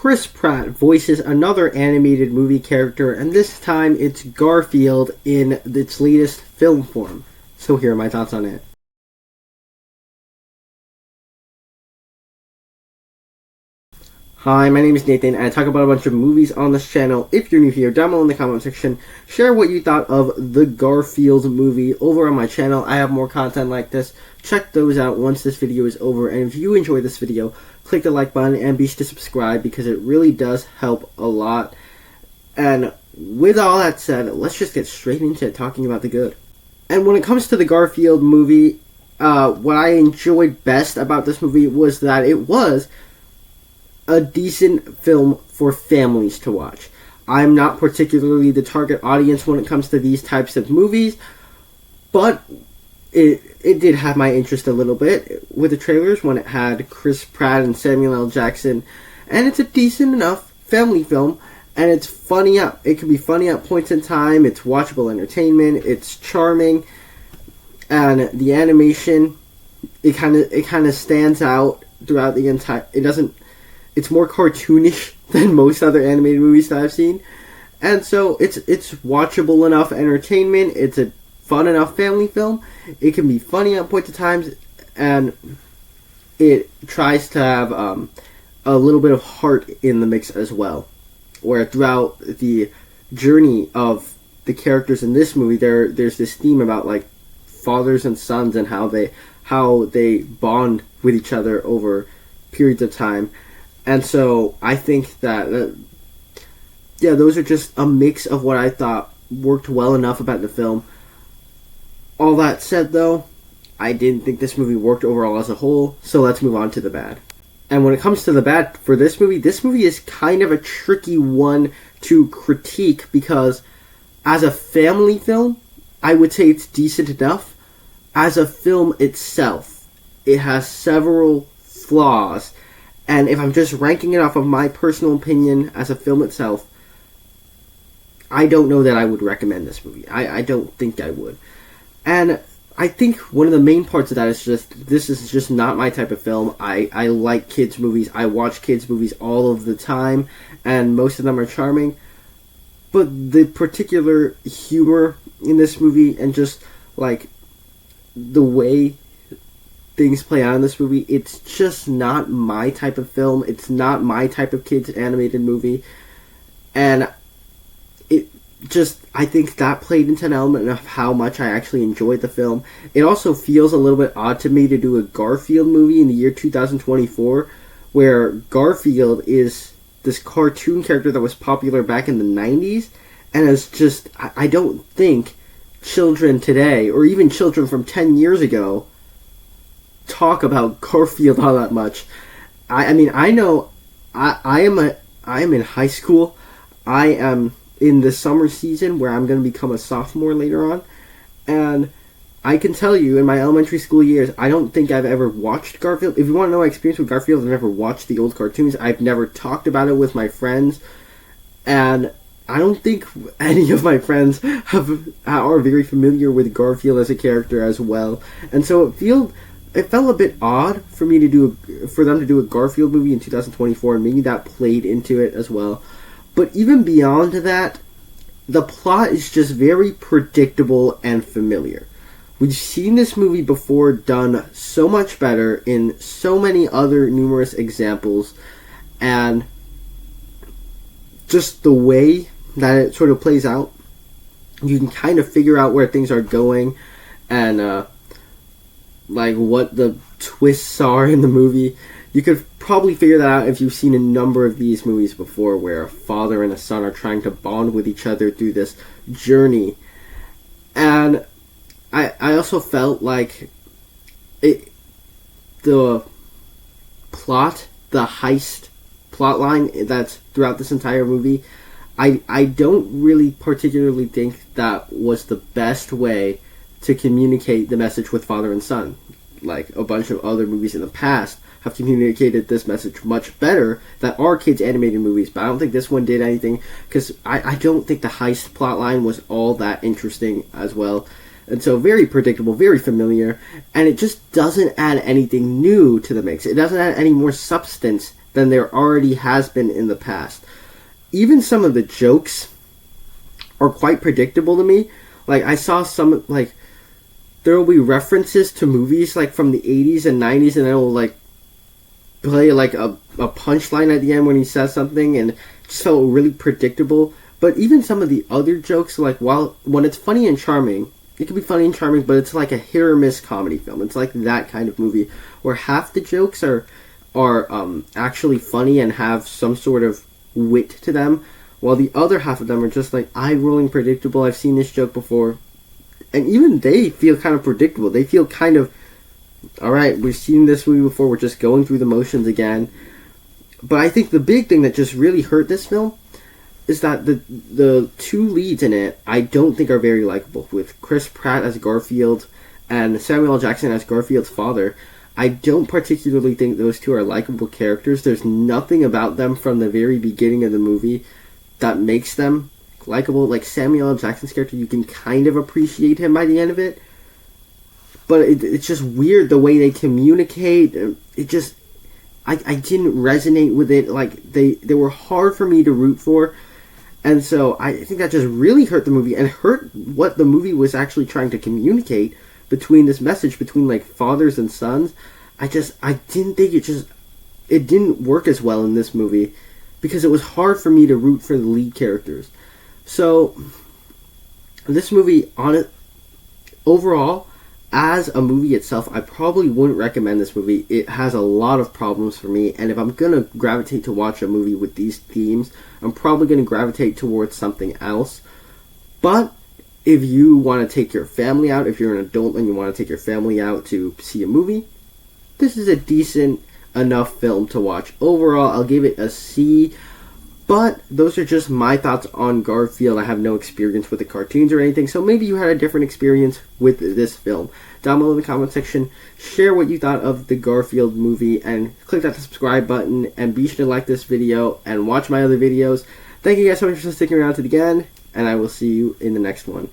Chris Pratt voices another animated movie character, and this time it's Garfield in its latest film form. So here are my thoughts on it. Hi, my name is Nathan, and I talk about a bunch of movies on this channel. If you're new here, down below in the comment section, share what you thought of the Garfield movie over on my channel. I have more content like this. Check those out once this video is over, and if you enjoy this video, click the like button and be sure to subscribe because it really does help a lot. And with all that said, let's just get straight into talking about the good. And when it comes to the Garfield movie, what I enjoyed best about this movie was that it was a decent film for families to watch. I'm not particularly the target audience when it comes to these types of movies, but it did have my interest a little bit with the trailers when it had Chris Pratt and Samuel L. Jackson, and it's a decent enough family film, and it's funny up. It can be funny at points in time. It's watchable entertainment. It's charming, and the animation it kind of stands out throughout the entire. It's more cartoonish than most other animated movies that I've seen. And so it's watchable enough entertainment. It's a fun enough family film. It can be funny at points of times. And it tries to have a little bit of heart in the mix as well. Where throughout the journey of the characters in this movie, there's this theme about like fathers and sons and how they bond with each other over periods of time. And so I think that, those are just a mix of what I thought worked well enough about the film. All that said, though, I didn't think this movie worked overall as a whole, so let's move on to the bad. And when it comes to the bad for this movie is kind of a tricky one to critique because as a family film, I would say it's decent enough. As a film itself, it has several flaws. And if I'm just ranking it off of my personal opinion as a film itself, I don't know that I would recommend this movie. I don't think I would. And I think one of the main parts of that is just, this is just not my type of film. I like kids' movies. I watch kids' movies all of the time, and most of them are charming. But the particular humor in this movie and just, like, the way things play out in this movie, it's just not my type of film. It's not my type of kids animated movie, and I think that played into an element of how much I actually enjoyed the film. It also feels a little bit odd to me to do a Garfield movie in the year 2024, where Garfield is this cartoon character that was popular back in the 90s, and it's just, I don't think children today, or even children from 10 years ago, talk about Garfield all that much. I mean, I know I am in high school. I am in the summer season where I'm going to become a sophomore later on, and I can tell you in my elementary school years, I don't think I've ever watched Garfield. If you want to know my experience with Garfield, I've never watched the old cartoons. I've never talked about it with my friends, and I don't think any of my friends are very familiar with Garfield as a character as well. And so it felt a bit odd for them to do a Garfield movie in 2024, and maybe that played into it as well. But even beyond that, the plot is just very predictable and familiar. We've seen this movie before done so much better in so many other numerous examples, and just the way that it sort of plays out, you can kind of figure out where things are going, and like what the twists are in the movie. You could probably figure that out if you've seen a number of these movies before where a father and a son are trying to bond with each other through this journey. And I also felt like the plot, the heist plot line that's throughout this entire movie, I don't really particularly think that was the best way to communicate the message with father and son. Like a bunch of other movies in the past have communicated this message much better that are kids animated movies, but I don't think this one did anything, because I don't think the heist plotline was all that interesting as well. And so very predictable, very familiar, and it just doesn't add anything new to the mix. It doesn't add any more substance than there already has been in the past. Even some of the jokes are quite predictable to me. Like, I saw some, like, there will be references to movies, like, from the 80s and 90s, and it'll, like, play, like, a punchline at the end when he says something, and it just felt really predictable. But even some of the other jokes, like, when it's funny and charming, it can be funny and charming, but it's like a hit or miss comedy film. It's like that kind of movie, where half the jokes are actually funny and have some sort of wit to them, while the other half of them are just like eye-rolling predictable. I've seen this joke before, and even they feel kind of predictable. They feel kind of, alright, we've seen this movie before, we're just going through the motions again. But I think the big thing that just really hurt this film is that the two leads in it, I don't think are very likable. With Chris Pratt as Garfield and Samuel L. Jackson as Garfield's father, I don't particularly think those two are likable characters. There's nothing about them from the very beginning of the movie that makes them likable. Like, Samuel L. Jackson's character, you can kind of appreciate him by the end of it, but it's just weird the way they communicate. It just, I didn't resonate with it. Like, they were hard for me to root for, and so I think that just really hurt the movie, and hurt what the movie was actually trying to communicate between this message between, like, fathers and sons. I didn't think it didn't work as well in this movie, because it was hard for me to root for the lead characters. So, this movie, overall, as a movie itself, I probably wouldn't recommend this movie. It has a lot of problems for me, and if I'm going to gravitate to watch a movie with these themes, I'm probably going to gravitate towards something else. But if you want to take your family out, if you're an adult and you want to take your family out to see a movie, this is a decent enough film to watch. Overall, I'll give it a C, but those are just my thoughts on Garfield. I have no experience with the cartoons or anything, so maybe you had a different experience with this film. Down below in the comment section, share what you thought of the Garfield movie, and click that subscribe button, and be sure to like this video and watch my other videos. Thank you guys so much for sticking around to the end, and I will see you in the next one.